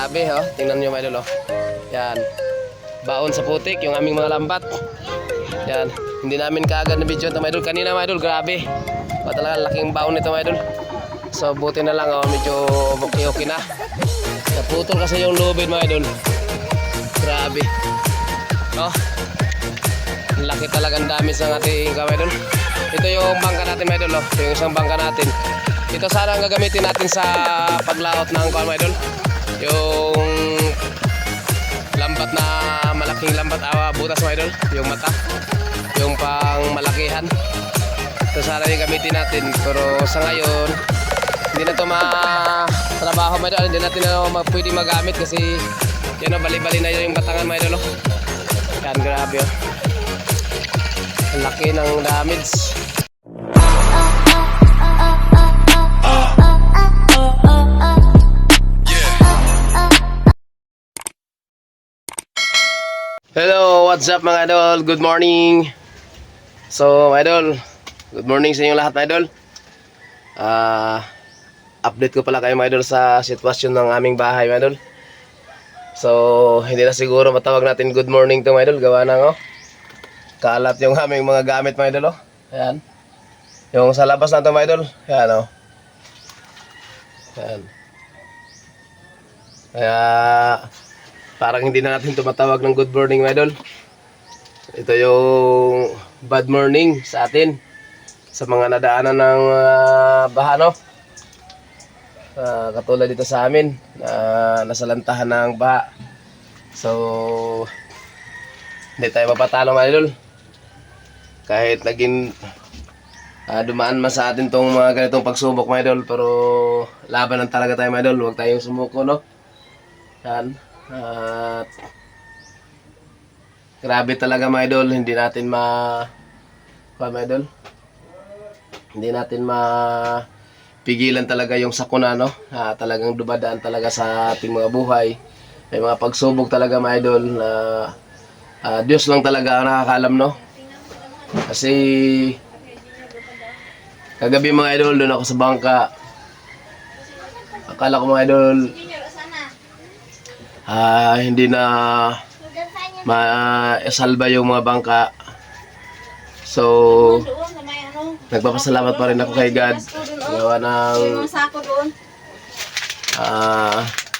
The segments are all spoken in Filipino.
Grabe, oh. Tingnan nyo mga idol, oh. Yan. Baon sa putik, yung aming mga lambat. Yan. Hindi namin kaagad na video ito mga idol. Kanina mga idol, grabe. Talaga laking baon nito mga idol. So buti na lang, oh. Medyo okay na. Naputol kasi yung lubid mga idol. Grabe. Oh. Laki talagang dami sa ating mga idol. Ito yung bangka natin mga idol, oh. Ito yung isang bangka natin. Ito sana ang gagamitin natin sa paglaot ng mga idol. Yung lambat na malaking lambat, butas mga idol. Yung mata. Yung pang malakihan. Ito sana yung gamitin natin. Pero sa ngayon, hindi na ito matrabaho mga idol. Hindi natin na pwede magamit kasi yan o, bali-bali na yung batangan mga idol. Yan, grabe o. Ang laki ng damage. Hello, what's up mga idol? Good morning. So, mga idol, good morning sa inyong lahat mga idol. Update ko pala kayo mga idol sa sitwasyon ng aming bahay mga idol. So, hindi na siguro matawag natin good morning to mga idol. Gawa na ngo. Kalat yung aming mga gamit mga idol, oh. Ayan. Yung sa labas na ito mga idol. Ayan, oh. Ayan. Kaya parang hindi na natin tumatawag ng good morning mga idol. Ito yung bad morning sa atin, sa mga nadaanan ng baha, no? Katulad dito sa amin na nasalantahan ng baha. So hindi tayo mapatalo mga idol. Kahit naging dumaan man sa atin tong mga ganitong pagsubok mga idol, pero laban lang talaga tayo mga idol. Huwag tayong sumuko, no? Yan. At grabe talaga mga idol, hindi natin hindi natin mapigilan talaga yung sakuna, no? Talagang dumadaan talaga sa ating mga buhay. May mga pagsubok talaga mga idol na Diyos lang talaga ang nakakaalam, no? Kasi kagabi mga idol, doon ako sa bangka. Akala ko mga idol hindi na ma-salba yung mga bangka. So nagpapasalamat pa rin ako kay God. Gawa ng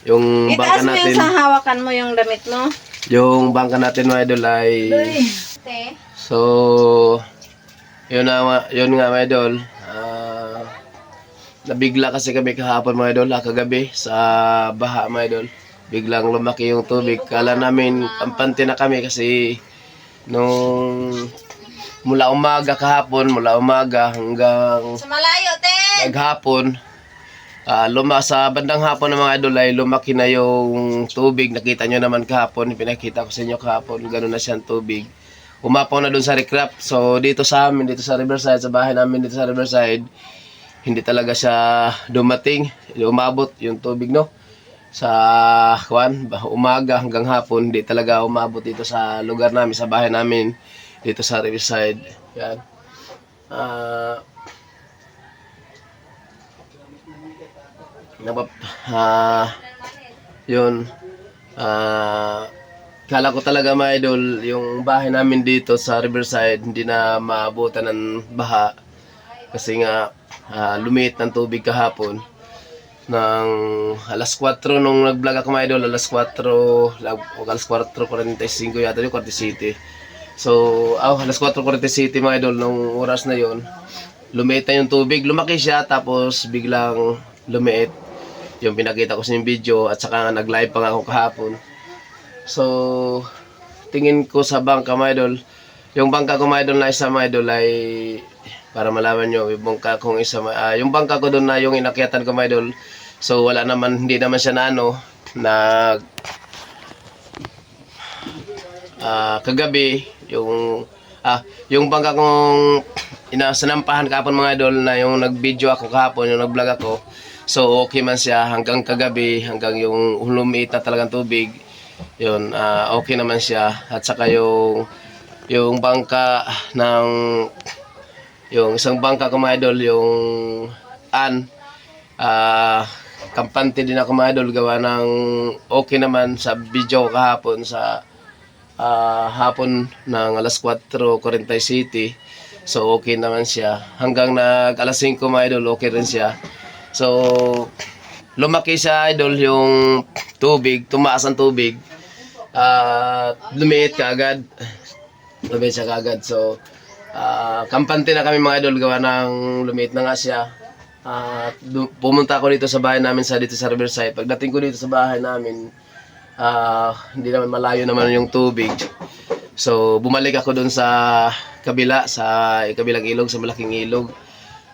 yung bangka natin. Sa hawakan mo yung damit mo. Yung bangka natin mga idol ay so yun nga mga idol. Nabigla kasi kami kahapon mga idol, kagabi sa baha mga idol. Biglang lumaki yung tubig. Kala namin kampante na kami kasi nung mula umaga hanggang Sa malayo, te! naghapon, sa bandang hapon ng mga idol ay lumaki na yung tubig. Nakita nyo naman kahapon, pinakita ko sa inyo kahapon, gano'n na siyang tubig. Umapaw na dun sa recrap. So dito sa amin, dito sa Riverside, sa bahay namin dito sa Riverside, hindi talaga siya dumating. Umabot yung tubig, no? Sa umaga hanggang hapon, hindi talaga umabot dito sa lugar namin, sa bahay namin dito sa Riverside. Yan. Yun. Kala ko talaga mga idol, yung bahay namin dito sa Riverside hindi na maabutan ng baha kasi nga lumiit ng tubig kahapon. Ng alas 4 nung nag-vlog ako mga idol, alas 4:45 yata yung Corte City. So, alas 4:47 mga idol, nung oras na yon, lumiit na yung tubig. Lumaki siya, tapos biglang lumiit. Yung pinakita ko sa yung video, at saka nag-live pa nga ako kahapon. So, tingin ko sa bangka mga idol, yung bangka ko mga idol na isa mga idol ay, para malaman nyo, yung bangka kong isa, yung bangka ko doon na yung inakyatan ko mga idol. So wala naman, hindi naman siya na kagabi yung bangka kong sinampahan kahapon mga idol, na yung nag-video ako kahapon, yung nag-vlog ako. So okay man siya hanggang kagabi, hanggang yung lumiit na talagang tubig. Yun, okay naman siya. At saka yung bangka ng yung isang bangka ko mga idol, yung kampante din ako mga idol, gawa ng okay naman sa video kahapon sa hapon ng alas 4:40 so okay naman siya hanggang nag alas 5 mga idol, okay rin siya. So lumaki siya idol, yung tubig, tumaas ang tubig at lumiit kaagad, lumiit siya kaagad. So kampante na kami mga idol, gawa ng lumiit na nga siya. Pumunta ako dito sa bahay namin dito sa Riverside. Pagdating ko dito sa bahay namin, hindi naman malayo naman yung tubig. So bumalik ako doon sa kabila, sa kabilang ilog, sa malaking ilog.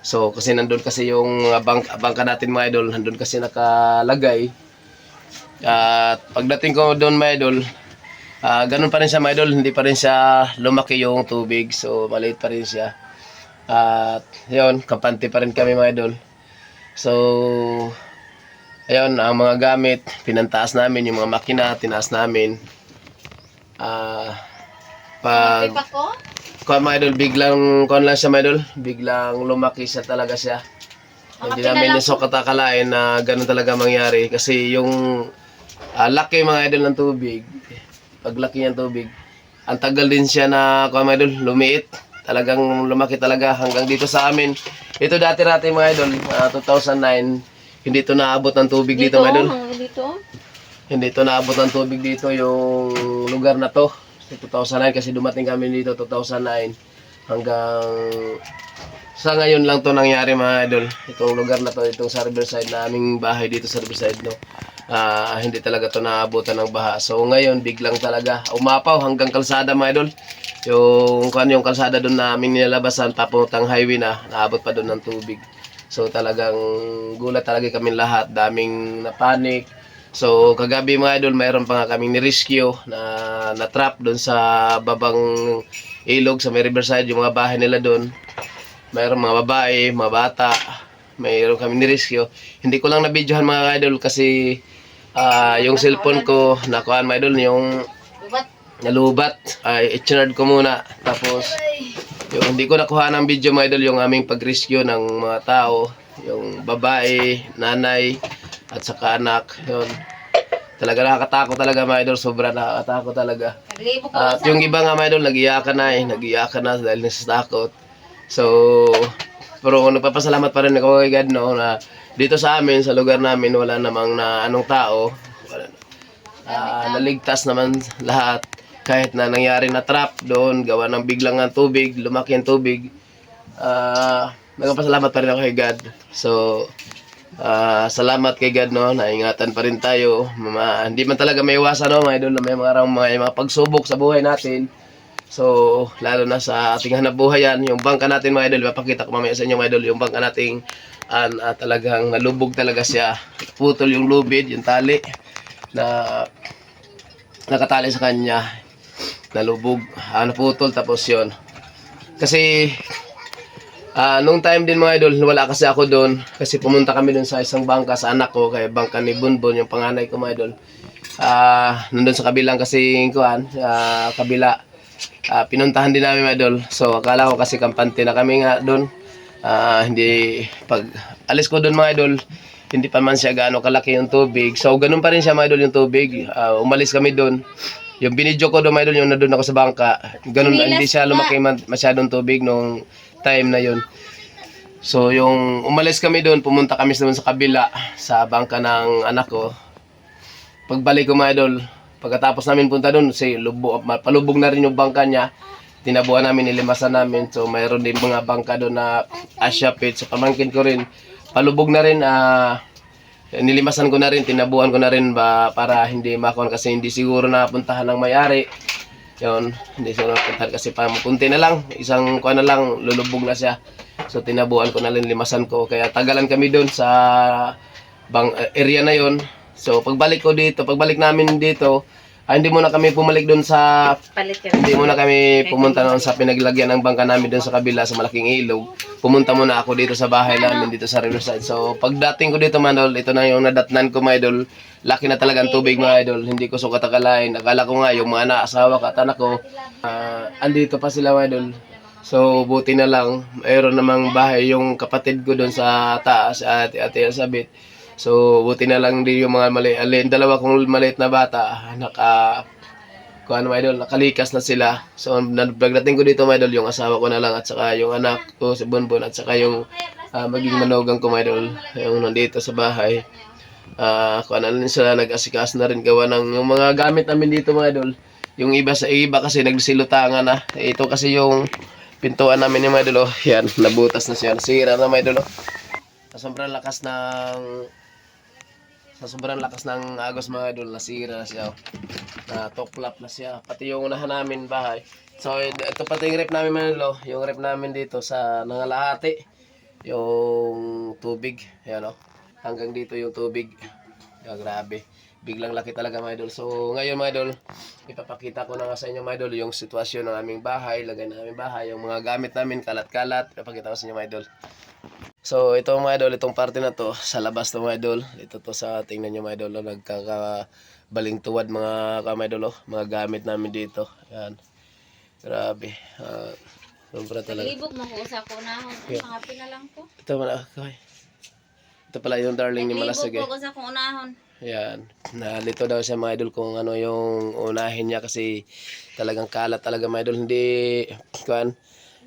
So kasi nandun kasi yung bangka natin mga idol, nandun kasi nakalagay. At pagdating ko doon mga idol, ganun pa rin siya mga idol, hindi pa rin siya lumaki yung tubig. So maliit pa rin siya. At yun, kampante pa rin kami mga idol. So ayun, ang mga gamit pinantaas namin, yung mga makina tinaas namin. Pag Pipa ko? kuha mga idol, biglang kuha lang siya mga idol, biglang lumaki siya talaga siya. Hindi namin yung akalain na ganun talaga mangyari. Kasi yung laki mga idol ng tubig, paglaki ng tubig, ang tagal din siya na kuha mga idol, lumiit. Talagang lumaki talaga hanggang dito sa amin. Ito dati-dati mga idol, 2009, hindi ito naabot ng tubig dito mga idol. Dito? Hindi ito naabot ng tubig dito yung lugar na to. 2009 kasi dumating kami dito 2009 hanggang sa ngayon lang to nangyari mga idol. Itong lugar na to, itong sa Riverside na aming bahay dito sa Riverside, no. Hindi talaga to naabutan ng baha. So ngayon biglang talaga umapaw hanggang kalsada mga idol. Yung kalsada doon namin nilalabasan papuntang highway na naabot pa doon ng tubig. So talagang gulat talaga kami lahat, daming napanik. So kagabi mga idol, mayroon pa nga kaming ni-rescue na trap doon sa babang ilog sa may Riverside, yung mga bahay nila doon. Mayroon mga babae, mga bata, mayroon kami ni-rescue. Hindi ko lang na-videohan mga idol kasi yung cellphone ko nakuhaan mga idol, yung nalubat, ay i-charge ko muna. Tapos yung hindi ko nakuha ng video mga idol, yung aming pag-rescue ng mga tao, yung babae, nanay at saka anak. Yun, talaga nakakatakot talaga mga idol, sobra nakakatakot talaga. At yung iba nga mga idol, nag-iyakan na dahil nasa So pero nagpapasalamat pa rin ako kay God, no, na dito sa amin, sa lugar namin, wala namang na anong tao, naligtas naman lahat. Kahit na nangyari na trap doon, gawa ng biglang ng tubig, lumaki ang tubig, nagpapasalamat pa rin ako kay God. So, salamat kay God, no, naingatan pa rin tayo. Hindi man talaga may iwasan, no, mga idol, na may mga pagsubok sa buhay natin. So, lalo na sa ating hanap buhay yan, yung bangka natin mga idol, mapakita ko mamaya sa inyo mga idol, yung bangka nating talagang nalubog talaga siya. Putol yung lubid, yung tali na nakatali sa kanya. Nalubog, naputol, tapos yun. Kasi nung time din mga idol, wala kasi ako doon kasi pumunta kami doon sa isang bangka sa anak ko, kaya bangka ni Bunbun, yung panganay ko mga idol. Nandun sa kabilang kasi kabila, pinuntahan din namin mga idol. So akala ko kasi kampante na kami nga doon. Hindi, pag alis ko doon mga idol, hindi pa man siya gaano kalaki yung tubig. So ganun pa rin siya mga idol yung tubig. Umalis kami doon. Yung binidyo ko doon mga idol, yung nandun ako sa bangka, ganun, hindi siya lumaki masyadong tubig nung time na yun. So yung umalis kami doon, pumunta kami doon sa kabila, sa bangka ng anak ko. Pagbalik ko mga idol, pagkatapos namin punta doon, palubog na rin yung bangka niya. Tinabuhan namin, nilimasan namin. So mayroon din mga bangka doon na Asia Pit. So pamangkin ko rin, palubog na rin, nilimasan ko na rin, tinabuhan ko na rin para hindi makon kasi hindi siguro napuntahan ng may-ari. Yun, hindi siguro napuntahan kasi pamupunti na lang, isang kuha na lang, lulubog na siya. So tinabuhan ko na rin, limasan ko. Kaya tagalan kami doon sa area na yon. So pagbalik namin dito, hindi muna kami pumalik doon sa hindi muna kami pumunta noon sa pinaglagyan ng bangka namin doon sa kabila sa malaking ilog. Pumunta muna ako dito sa bahay namin dito sa Riverside. So pagdating ko dito mga idol, ito na yung nadatnan ko mga idol. Laki na talaga ang tubig mga idol. Hindi ko sukat akalain. Akala ko nga yung mga asawa ko at anak ko, andito pa sila mga idol. So buti na lang mayroon namang bahay yung kapatid ko doon sa taas, Ate Elizabeth. So, buti na lang din yung mga dalawa kong maliit na bata, kuan mga idol, nakalikas na sila. So, pagdating ko dito mga idol, yung asawa ko na lang at saka yung anak ko si Bonbon at saka yung maging manugang ko mga idol, yung nandito sa bahay. Kuan na rin sila, nag-asikas na rin gawa ng yung mga gamit namin dito mga idol. Yung iba sa iba kasi nagsilutangan na. Ito kasi yung pintuan namin yung mga idol, oh. Yan, nabutas na siya. Nasira na mga idol, oh. Sa sobrang lakas ng agos mga idol, nasira na siya. Tuklap na siya. Pati yung unahan namin bahay. So, ito pati yung rep namin mga idol. Yung rep namin dito sa nangalahati. Yung tubig. Yan o. Hanggang dito yung tubig. Yan, grabe. Biglang laki talaga mga idol. So, ngayon mga idol, ipapakita ko na nga sa inyo mga idol yung sitwasyon ng aming bahay. Lagay na aming bahay. Yung mga gamit namin, kalat-kalat. Ipapakita ko sa inyo mga idol. So, ito mga idol, itong parte na to, sa labas to mga idol. Ito to sa, tingnan nyo mga idol, nagkakabaling tuwad mga idol, oh. Mga gamit namin dito. Yan. Grabe. Sobra talaga. Naglibog mo ko sa kunahon. Yeah. Mga pinalang ko. Ito pala, okay. Ito pala yung darling ni Malasig. Naglibog ko sa kunahon. Yan. Nalito daw siya mga idol kung ano yung unahin niya kasi talagang kalat talaga mga idol. Hindi, kuan.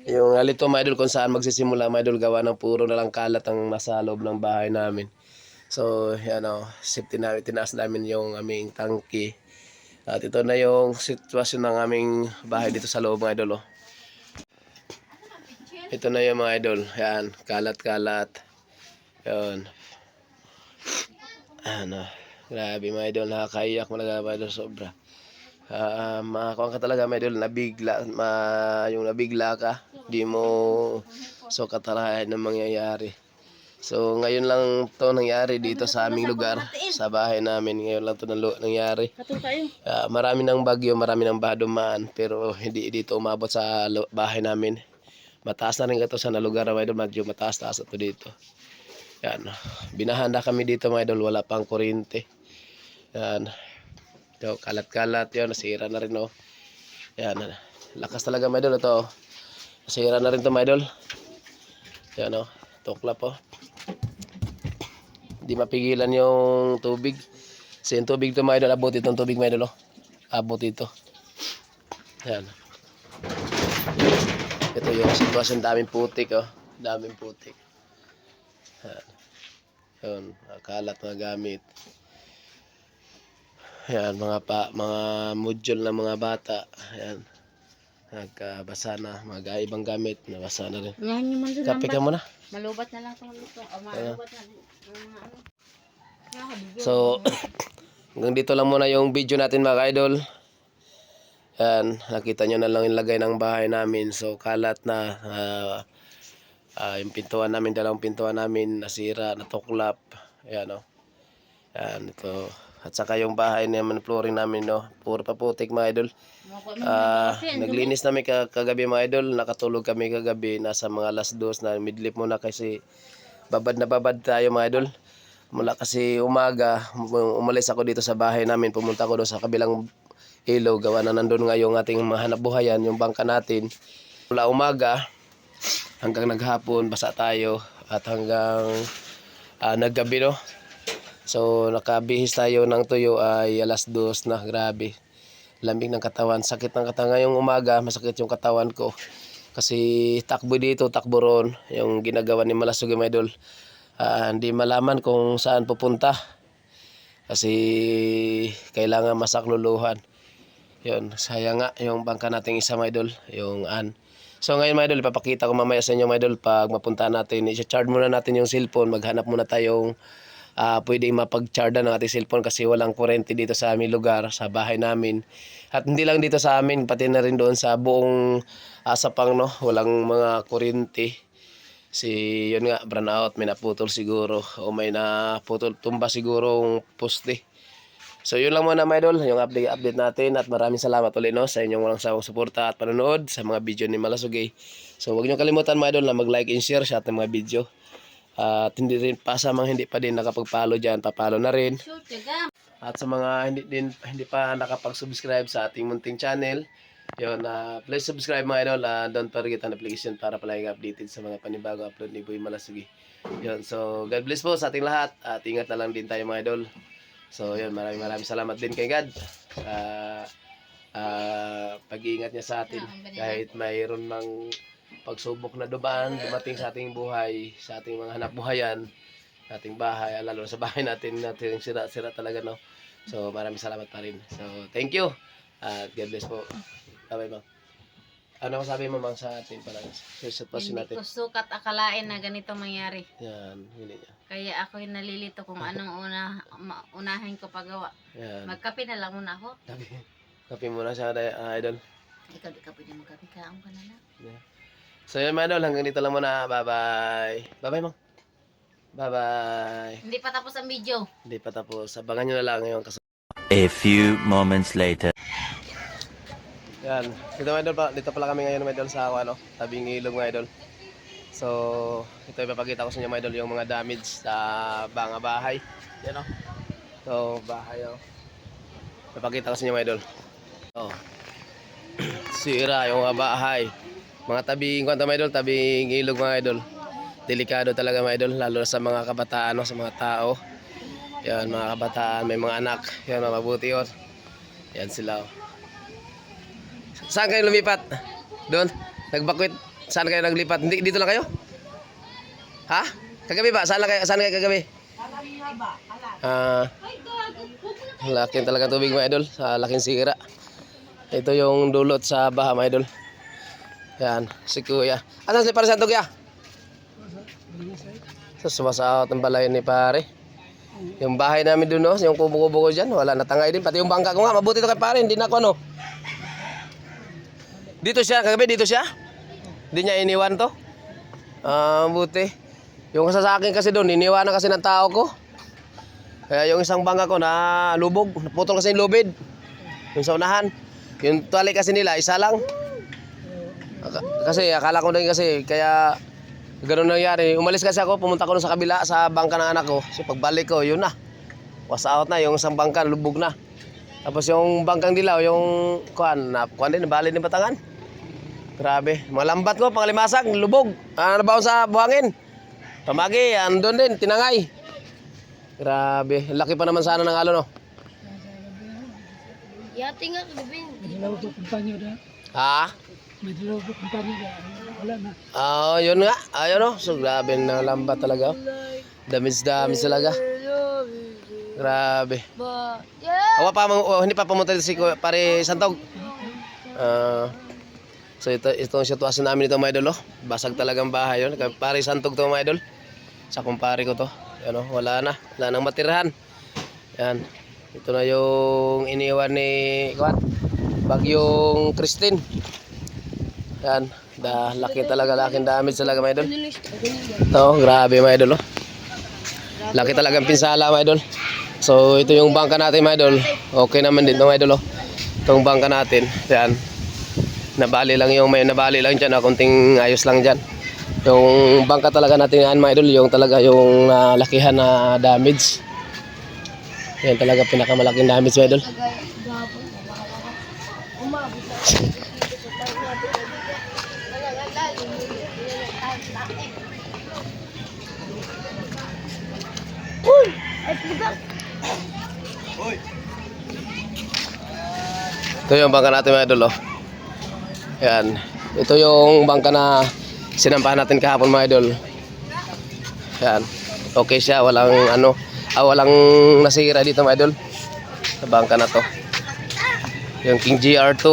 Yung alito mga idol kung saan magsisimula mga idol, gawa ng puro na lang kalat ang nasa loob ng bahay namin. So yan o, safety namin, tinaas namin yung aming tangke. At ito na yung sitwasyon ng aming bahay dito sa loob mga idol, oh. Ito na yung mga idol, yan, kalat-kalat. Yan. Ano, grabe mga idol, nakakaiyak mga idol, sobra. Makakuha ka talaga mga idol, yung nabigla ka, di mo so katarahan ng mangyayari. So ngayon lang to nangyari dito sa aming lugar, sa bahay namin. Ngayon lang to nangyari. Marami ng bagyo, marami ng badumaan, pero hindi dito umabot sa bahay namin. Mataas na rin ito sa lugar mga idol, medyo mataas-taas ito dito. Yan, binahanda kami dito mga idol, wala pang kuryente. Yan. So, kalat-kalat yun, nasira na rin, oh. Yan, lakas talaga mga idol ito, oh. Nasira na rin ito mga idol. Yan, oh, tuklap, oh. Hindi mapigilan yung tubig. Kasi yung tubig ito mga idol, abot itong tubig mga idol, oh. Abot ito. Yan. Ito yung sitwasyon, daming putik, oh. Daming putik. Yan. Yun, kalat mga gamit. Yan, mga module ng mga bata. Yan. Nagkabasa na, mga ibang gamit, nabasa na rin. Yan yung man Kape ka muna. Malubat na lang itong luto. Malubat na. So, hanggang dito lang muna yung video natin mga idol. Yan, nakita nyo na lang yung lagay ng bahay namin. So, kalat na. Yung pintuan namin, dalawang pintuan namin, nasira, natuklap. Yan, o. Yan, ito. At saka yung bahay naman, flooring namin, no, puro paputik mga idol. Naglinis namin kagabi mga idol, nakatulog kami kagabi, nasa mga alas 2 na midlip muna kasi babad na babad tayo mga idol. Mula kasi umaga, umalis ako dito sa bahay namin, pumunta ko doon sa kabilang ilaw, gawa na nandun nga yung ating mahanap buhayan, yung bangka natin. Mula umaga hanggang naghapon, basa tayo at hanggang naggabi, no. So nakabihis tayo ng tuyo ay alas 2 na, grabe. Lambing ng katawan, sakit ng katawan. Ngayong umaga, masakit yung katawan ko. Kasi takbo dito, takbo ron. Yung ginagawa ni Malasug mga idol. Hindi malaman kung saan pupunta. Kasi kailangan masakluluhan. Yun, sayang nga yung bangka nating isa mga idol, yung So ngayon mga idol, ipapakita ko mamaya sa inyo mga idol pag mapunta natin. I-charge muna natin yung cellphone, maghanap muna tayong pwedeng mapag-charge ng ating cellphone kasi walang kuryente dito sa aming lugar, sa bahay namin. At hindi lang dito sa amin, pati na rin doon sa buong Asapang, no, walang mga kuryente. Yun nga, brown out, may naputol siguro o may naputol, tumba siguro poste. So yun lang muna mga idol, yung update natin at maraming salamat ulit, no, sa inyong walang sawang suporta at panonood sa mga video ni Malasugay. So huwag niyo kalimutan mga idol na mag-like and share sa ating mga video. At hindi rin pa sa mga hindi pa din nakapag-follow dyan, papalo na rin. At sa mga hindi pa nakapag-subscribe sa ating munting channel, yun, please subscribe mga idol. Don't forget ang application para palagi updated sa mga panibagong upload ni Boy Malasugi. Yun, so God bless po sa ating lahat at ingat na lang din tayo mga idol. So yun, maraming salamat din kay God sa pag-iingat niya sa atin kahit mayroon mang pagsubok na dumating sa ating buhay, sa ating mga hanap buhayan, sa ating bahay, lalo sa bahay natin sira-sira talaga, no. So maraming salamat pa rin. So thank you at God bless po. Bye bye, ma'am. Ano masabi mo, ma'am, sa atin pala sa sitwasyon Hindi natin? ko sukat akalain na ganito mangyari. Yan, hindi niya. Kaya ako'y nalilito kung anong unahin ko pagawa. Yan. Magkape na lang muna ako. Kape muna siya, idol. Ikaw di ka pwede magkape, kaong ka na lang. Yeah. So yun mga idol, hanggang dito lang muna. Bye-bye. Bye-bye, ma'am. Bye-bye. Hindi pa tapos ang video. Hindi pa tapos. Abangan nyo na lang yung kasunod. A few moments later. Yan. Dito pala kami ngayon mga idol sa tabing ilog mga idol. So, ito ipapakita ko sa inyo mga idol yung mga damage sa mga bahay. Yan o. So, bahay o. Ipapakita ko sa inyo mga idol. Oh. Sira yung mga bahay. Mga tabing, mga idol, tabing ilog mga idol. Delikado talaga mga idol, lalo sa mga kabataan, sa mga tao. Yan, mga kabataan, may mga anak. Yan, mabuti yun. Yan sila. Saan kayo lumipat? Doon? Nagbakwit? Saan kayo naglipat? Dito lang kayo? Ha? Kagabi ba? Saan kayo kagabi? Laking talaga tubig mga idol. Sa laking sira. Ito yung dulot sa baha mga idol. Yan, si kuya. Asan si Pare Santo kuya? Sa sumasahot ng balay ni pare. Yung bahay namin doon, no? Yung kubo-kubo ko dyan, wala natangay din. Pati yung bangka ko nga, mabuti ito kay pare. Hindi na ako Dito siya, kagabi dito siya. Hindi niya iniwan to. Mabuti. Yung sa akin kasi doon, iniwanan kasi ng tao ko. Kaya yung isang bangka ko na lubog, naputol kasi yung lubid. Yung sa unahan. Yung tuwali kasi nila, isa lang. Kasi akala ko din kasi, kaya gano'n nangyari. Umalis kasi ako, pumunta ko sa kabila sa bangka ng anak ko. So pagbalik ko, yun na. Was out na, yung isang bangka, lubog na. Tapos yung bangkang dilaw, yung kuan din, nabali din Batangan. Grabe. Mga lambat ko, pangalimasag, lubog. Nabaon sa buhangin. Pamagi, andun din, tinangay. Grabe. Laki pa naman sana ng no? Yati nga kagabi. Dalawa po kumpanya na. Ha? May dalawa po kumpanya na. Wala na. Yun nga. Ayun no. So, grabe na lambat talaga. Damage talaga. Grabe. Hindi pa pumunta si Pare Santog. So itong sitwasyon namin ito mga idol, basag talagang bahay yun. Pare Santog to mga idol. Sa kumpare ko to. Yan, wala nang matirahan. Yan. Ito na yung iniwan ni Bagyong Christine. Yan. Laking damage talaga mga idol. Ito, grabe mga idol. Laki talagang pinsala mga idol. So ito yung bangka natin mga idol. Okay naman din mga idol. Itong bangka natin. Yan. Nabali lang dyan, konting ayos lang dyan. Yung bangka talaga natin yan mga idol, yung talaga yung lakihan na damage. Yan talaga pinakamalaking damage mga idol. Ito yung bangka natin mga idol. Yan. Ito yung bangka na sinampahan natin kahapon mga idol. Yan. Okay siya, walang walang nasira dito mga idol. Sa bangka na to. Yung King GR2.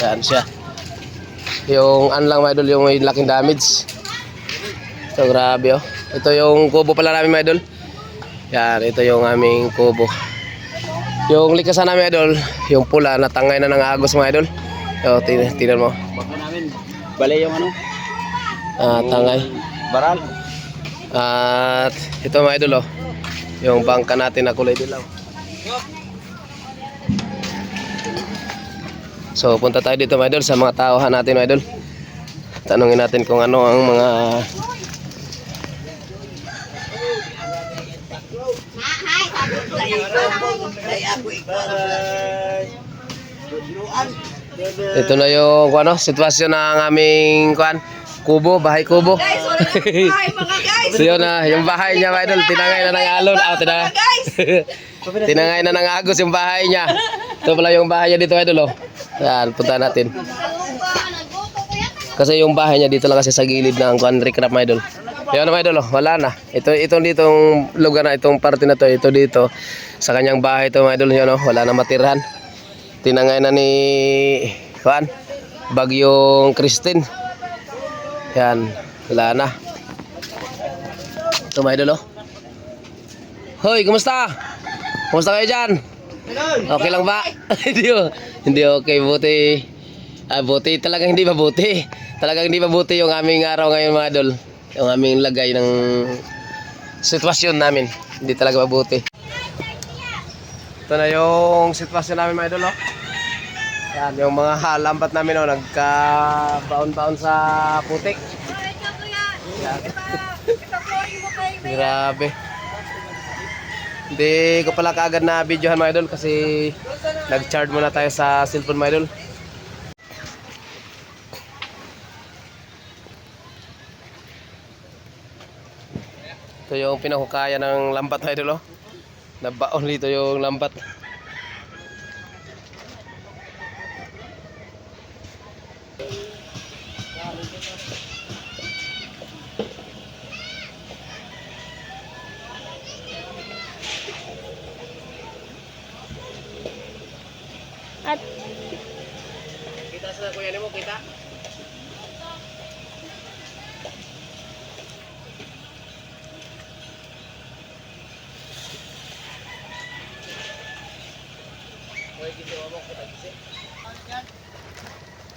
Yan siya. Yung lang mga idol, yung may laking damage. Ito grabe oh. Ito yung kubo pala namin mga idol. Yan, ito yung aming kubo. Yung likasan namin idol, yung pula natangay na ng agos mga idol. Yo, tingnan mo. Baka namin, bali yung Tangay. baral. At ito mga idol yung bangka natin na kulay dilaw. So punta tayo dito mga idol sa mga tauhan natin mga idol. Tanungin natin kung ano ang mga ito na yung sitwasyon ng aming kubo, bahay kubo. Guys, wala na bahay mga guys. So yun na, yung bahay niya mga idol, tinangay na ng alon. Tinangay na ng agos yung bahay niya. Ito pala yung bahay niya dito idol oh. Yan, punta natin. Kasi yung bahay niya dito lang kasi sa gilid ng country crap mga idol. Yan mga idol oh, wala na. Itong ditong lugar na itong parte na to, ito dito sa kanyang bahay to mga idol yun oh, wala na matirhan. Tinangay na ni Juan, Bagyong Christine. Yan, wala na. Ito mga idol oh. Hoy, kumusta? Kumusta kayo dyan? Okay lang ba? Hindi okay, buti. Buti, talagang hindi mabuti. Talagang hindi mabuti yung aming araw ngayon mga idol. Yung aming lagay ng sitwasyon namin. Hindi talaga mabuti. Ito na yung sitwasyon namin mga idol oh. Yan, yung mga lambat namin oh, nagka-baon-baon sa putik. Yan. Grabe. Hindi ko pala kaagad na videohan mga idol kasi nag-charge muna tayo sa cellphone mga idol. Ito yung pinakukaya ng lambat mga idol oh. Nabaon dito yung lambat. Kita sa kuya mo, kita?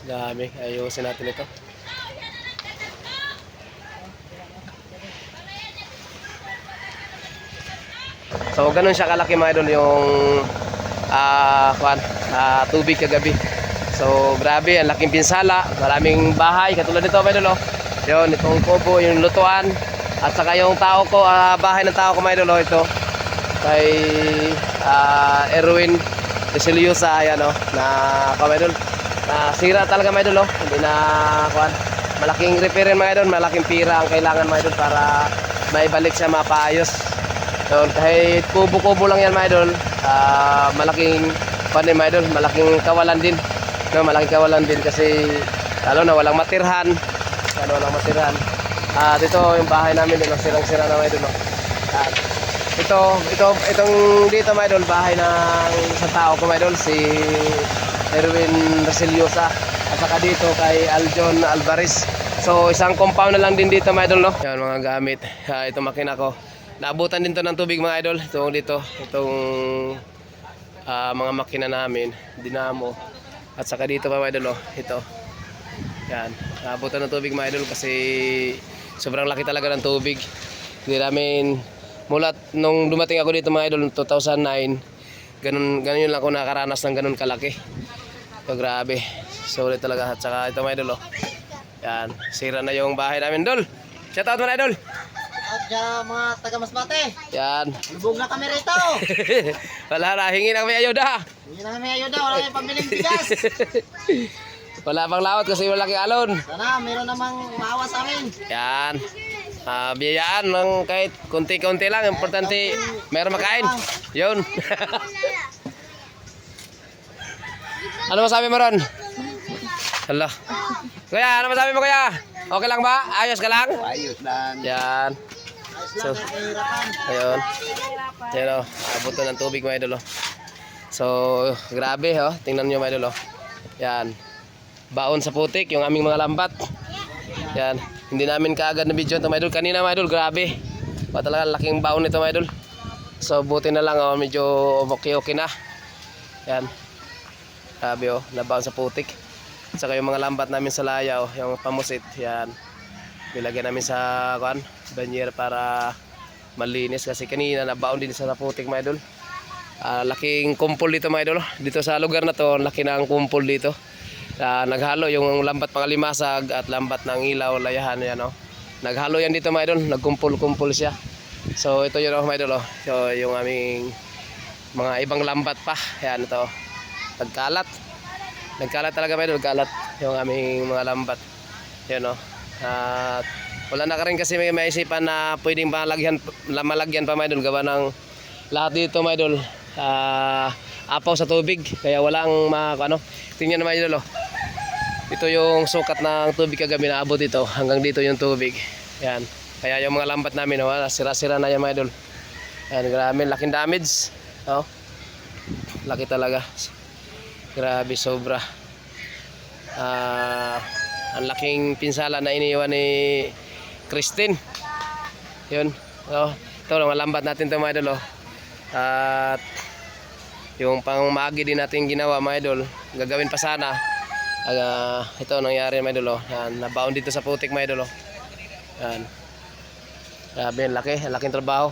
Dami, ayusin natin ito. So ganun siya kalaki mga idol yung tubig kagabi. So grabe, ang laking pinsala, maraming bahay katulad nito mga idol oh. Yun, itong kubo, yung lutuan at saka yung tao ko, bahay ng tao ko mga idol oh, ito kay Erwin Desiliosa, ayan oh, na mga idol. Sira talaga mga idol oh. Hindi na malaking repair mga idol, malaking pira ang kailangan mga idol para maibalik siya mapaayos. So, kahit kubo-kubo lang yan mga idol, malaking mga idol, malaking kawalan din. No, malaking kawalan din kasi lalo na walang matirhan. Walang matirhan. Dito yung bahay namin din, sirang-sira na mga idol. Itong dito mga idol, bahay ng isang tao ko mga idol, si Erwin Resiliosa. At saka dito kay Aljon Alvarez. So isang compound na lang din dito mga idol no. Yan mga gamit. Itong makina ko. Naabutan din to ng tubig mga idol. Itong mga makina namin, dinamo. At saka dito mga idol oh, ito. Yan. Naabutan ng tubig mga idol kasi sobrang laki talaga ng tubig. Hindi namin mula nung dumating ako dito mga idol 2009, ganun lang ako nakaranas ng ganun kalaki. So grabe. Solid talaga. At saka ito mga idol oh. Yan, sira na yung bahay namin dol. Shout out mga idol. At mga taga Masbate. Yan. Lubog na kami rito. Wala na, hingi na kami ayuda. Hindi na kami ayuda, wala kami pambiling bigas. Wala pang lawat kasi wala kang alon. Sana meron namang maawa sa amin. Yan. Biyayaan ng kahit konti-konti lang. Importante meron makain. Yun. Ano masabi mo ron? Hala. Kuya, ano masabi mo kuya? Okay lang ba? Ayos ka lang? Ayos lang. Yan. So, ayun. Yan o. Abot na ng tubig mga idol o. So, grabe o. Tingnan nyo mga idol o. Yan. Baon sa putik yung aming mga lambat. Yan. Hindi namin kaagad na video ito mga idol. Kanina mga idol, grabe. Talaga laking baon nito mga idol. So, buti na lang o. Medyo okay na. Yan. Grabe o. Nabaon sa putik. Saka yung mga lambat namin sa layaw, yung pamusit, yan. Nilagyan namin sa banyer para malinis kasi kanina nabaon din sa putik mga idol. Laking kumpol dito mga idol. Dito sa lugar na to, laki ng kumpol dito. Naghalo yung lambat pangalimasag at lambat ng ilaw, layahan yan oh. Naghalo yan dito mga idol, nagkumpol-kumpol siya. So ito yun oh mga idol oh. So yung aming mga ibang lambat pa, yan ito. Nagkalat talaga mga idol, kalat yung aming mga lambat. Yan oh. At wala na ka rin kasi may maisipan na pwedeng malagyan pa mga idol. Gawa ng lahat dito mga idol apaw sa tubig. Kaya walang tingnan mga idol. Ito yung sukat ng tubig kagabi na abot dito. Hanggang dito yung tubig. Yan. Kaya yung mga lambat namin, sira-sira na yan mga idol. Yan, grabe, laking damage. Laki talaga. Grabe, sobra. Ang laking pinsala na iniwan ni Christine. Yun. Ito lang, malambat natin ito mga idol. At yung pangmagi din natin ginawa mga idol, gagawin pa sana. Ito nangyari mga idol. Yan, nabaon dito sa putik mga idol. Yan. Grabe, laking trabaho.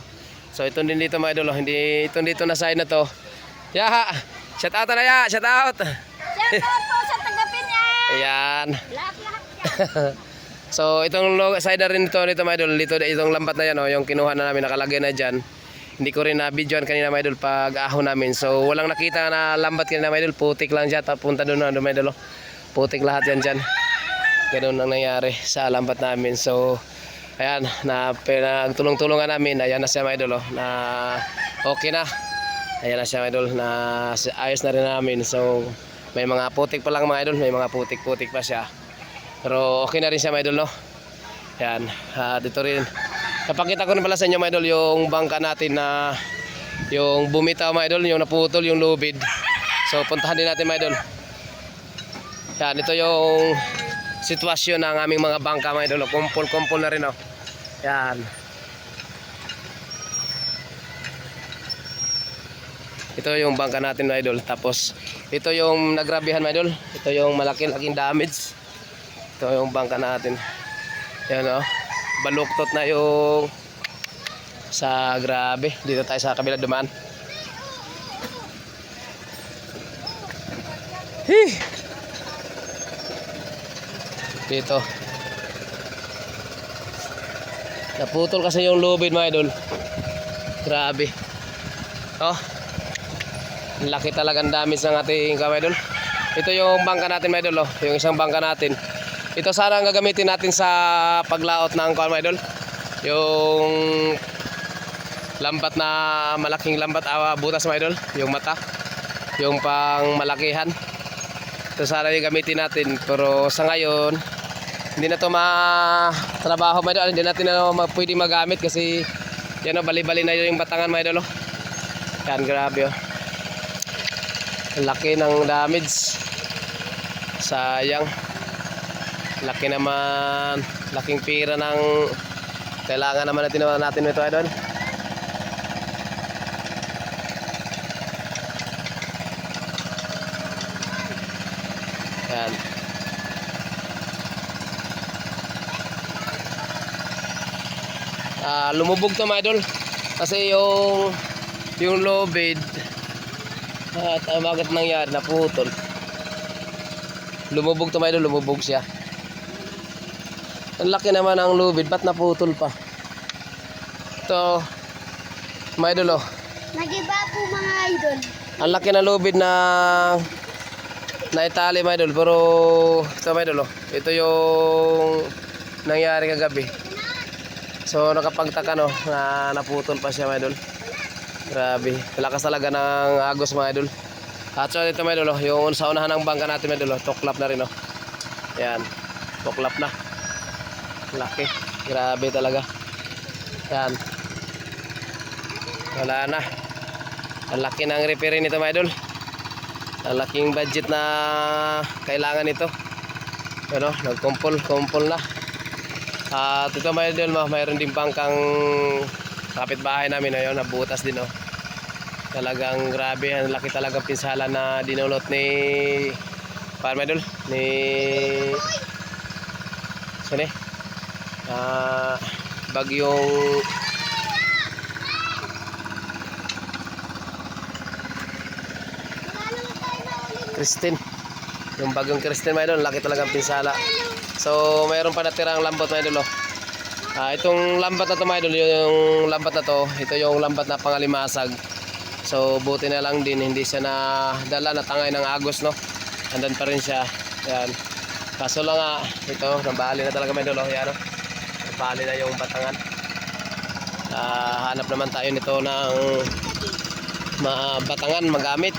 So ito din dito mga idol, hindi ito dito na side na to. Yaha, shout out na ya, shout out. Shout out po sa taga-Pinya. Ayan. Lahat. So itong side na rin ito mga idol, dito itong lambat na yan yung kinuha na namin, nakalagay na diyan. Hindi ko rin na videoan kanina mga idol pag ahon namin. So walang nakita na lambat kanina mga idol, putik lang siya, punta doon na mga idol. Putik lahat yan diyan. Ganoon ang nangyari sa lambat namin. So ayan, pinagtulong-tulungan namin. Ayan na siya mga idol, na okay na. Ayan na siya mga idol, na ayos na rin namin. So may mga putik pa lang mga idol, may mga putik-putik pa siya. Pero okay na rin siya mga idol, no? Ayan, dito rin. Napakita ko rin pala sa inyo mga idol yung bangka natin na yung bumitaw mga idol, yung naputol, yung lubid. So puntahan din natin mga idol. Ayan, ito yung sitwasyon ng aming mga bangka mga idol. Kumpul-kumpul na rin, oh. Yan. Ito yung bangka natin mga idol. Tapos ito yung nagrabihan mga idol. Ito yung malaking damage. Ito yung bangka natin. Yan, oh. Baluktot na yung sa grabe. Dito tayo sa kabila dumaan. Dito. Naputol kasi yung lubid mga idol. Grabe. Laki talagang damage ng ating mga idol. Ito yung bangka natin mga idol. Yung isang bangka natin. Ito sana ang gagamitin natin sa paglaot ng mga idol. Yung lambat na malaking lambat, butas mga idol. Yung mata. Yung pang malakihan. Ito sana yung gamitin natin. Pero sa ngayon hindi na to matrabaho mga idol. Hindi natin na pwede magamit kasi yan, bali-bali na yung batangan mga idol. Yan, grabe. Laki ng damage. Sayang. Laki naman. Laking pira ng kailangan naman natin ito idol. Yan. Lumubog to mga idol kasi yung lubid bakit nangyari, naputol. Lumubog to mga idol, lumubog siya. Ang laki naman ang lubid, ba't naputol pa? Ito mga idol, Nagiba po mga idol. ang laki ng lubid na itali mga idol. Pero ito mga idol, ito yung nangyari kagabi. So nakapagtaka na naputol pa siya mga idol. Grabe, lakas talaga ng agos mga idol. At so ito mga idol, yung sa unahan ng bangka natin mga idol, tuklap na rin. Yan, tuklap na. Laki, grabe talaga. Yan, wala na. Ang laki ng repair nito mga idol. Ang laking budget na kailangan nito. Ano, nagkumpul na. At ito mga idol, mayroon din bangkang kapitbahay namin ayun, nabutas din. Talagang grabe, ang laki talagang pinsala na dinulot ni Farm idol, ni sino bagyong Christine. Yung bagyong Christine mga idol, laki talagang pinsala. So mayroon pa natirang lambot mga idol. Itong lambat na to mga idol, yung lambat na to, ito yung lambat na pangalimasag. So buti na lang din hindi siya na dala na tangay ng agos, no. Andan pa rin siya. Yan. Kaso lang nga, ito, nabali na talaga may dulo. Yan, no? Nabali na yung batangan. Hanap naman tayo nito ng batangan magamit.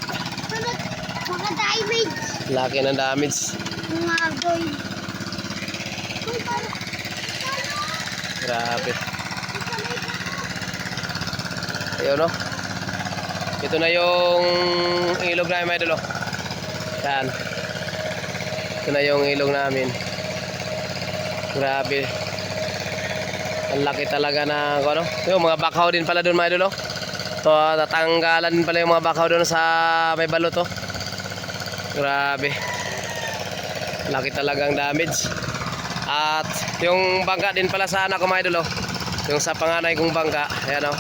Mga damage. Laki ng damage. Mga goy. Grabe. Ayun, no? Ito na yung ilog namin, mga idol, oh. Yan. Ito na yung ilog namin. Grabe. Ang laki talaga na ano. Yung mga bakaw din pala doon, mga idol, oh. So, tatanggalan din pala yung mga bakaw doon sa may balot, oh. Grabe. Laki talagang damage. At yung bangka din pala sa anak ko, mga idol, oh. Yung sa panganay kong bangka. Ayan, oh.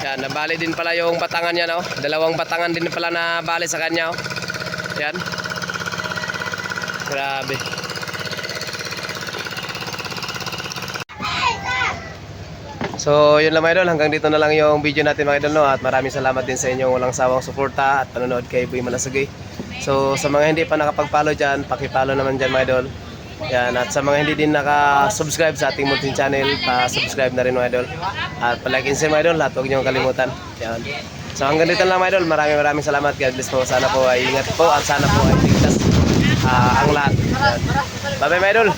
Yan, nabali din pala yung batangan niya, no? Dalawang batangan din pala nabali sa kanya, oh. Yan. Grabe. So, yun lang, mga idol. Hanggang dito na lang yung video natin, mga idol, no? At maraming salamat din sa inyong walang sawang suporta at panonood kay Boy Malasagay. So, sa mga hindi pa nakapag-follow dyan, paki-follow naman dyan, mga idol. Yan, at sa mga hindi din naka-subscribe sa ating munting channel, pa-subscribe na rin, mga idol. At palike and share, mga idol, lahat huwag niyong kalimutan. Yan. So hanggang dito lang, mga idol, maraming salamat. God bless po. Sana po ay ingat po at sana po ay ligtas ang lahat. Yan. Bye bye, mga idol.